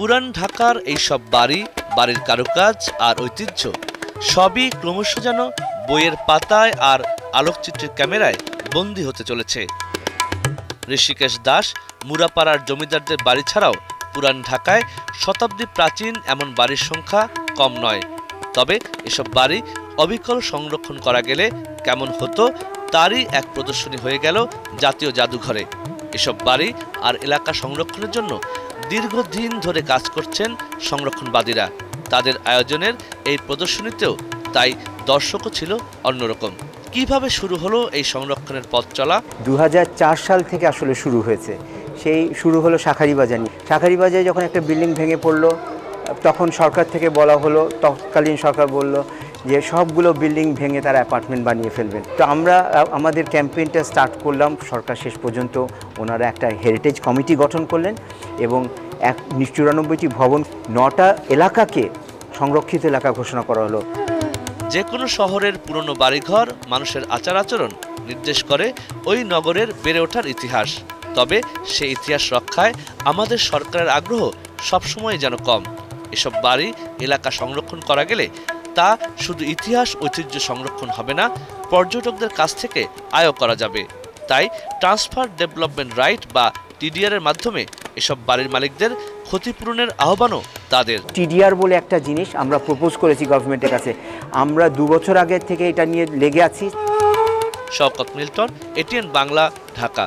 পুরান ঢাকার এইসব বাড়ির কারুকাজ আর ঐতিহ্য সবই ক্রমশ যেন বইয়ের পাতায় আর আলোকচিত্রের ক্যামেরায় বন্দী হতে চলেছে। ঋষিকেশ দাস মুরাপাড়ার জমিদারদের বাড়ি ছাড়াও পুরান ঢাকায় শতাব্দী প্রাচীন এমন বাড়ির সংখ্যা কম নয়। তবে এসব বাড়ি অবিকল সংরক্ষণ করা গেলে কেমন হতো তারই এক প্রদর্শনী হয়ে গেল জাতীয় জাদুঘরে। এসব বাড়ি আর এলাকা সংরক্ষণের জন্য দীর্ঘদিন ধরে কাজ করছেন সংরক্ষণবাদীরা। তাদের আয়োজনের এই প্রদর্শনীতেও তাই দর্শকও ছিল অন্যরকম। কিভাবে শুরু হলো এই সংরক্ষণের পথ চলা? 2004 সাল থেকে আসলে শুরু হয়েছে। সেই শুরু হলো শাঁখারীবাজার নিয়ে। শাঁখারীবাজারে যখন একটা বিল্ডিং ভেঙে পড়লো, তখন সরকার থেকে বলা হলো, তৎকালীন সরকার বলল যে সবগুলো বিল্ডিং ভেঙে তারা অ্যাপার্টমেন্ট বানিয়ে ফেলবেন। তো আমরা আমাদের ক্যাম্পেইনটা স্টার্ট করলাম। সরকার শেষ পর্যন্ত ওনারা একটা হেরিটেজ কমিটি গঠন করলেন এবং 94টি ভবন, 9টা এলাকাকে সংরক্ষিত এলাকা ঘোষণা করা হলো। যে কোনো শহরের পুরনো বাড়িঘর, মানুষের আচার আচরণ নির্দেশ করে ওই নগরের বেড়ে ওঠার ইতিহাস। তবে সেই ইতিহাস রক্ষায় আমাদের সরকারের আগ্রহ সবসময় যেন কম। এসব বাড়ি এলাকা সংরক্ষণ করা গেলে তা শুধু ইতিহাস ঐতিহ্য সংরক্ষণ হবে না, পর্যটকদের কাছ থেকে আয়ও করা যাবে। তাই ট্রান্সফার ডেভেলপমেন্ট রাইট বা টিডিআর এর মাধ্যমে এসব বাড়ির মালিকদের ক্ষতিপূরণের আহ্বানও তাদের। টিডিআর বলে একটা জিনিস আমরা প্রপোজ করেছি গভর্নমেন্টের কাছে। আমরা 2 বছর আগে থেকে এটা নিয়ে লেগে আছি। শওকত মিল্টন, এটিএন বাংলা, ঢাকা।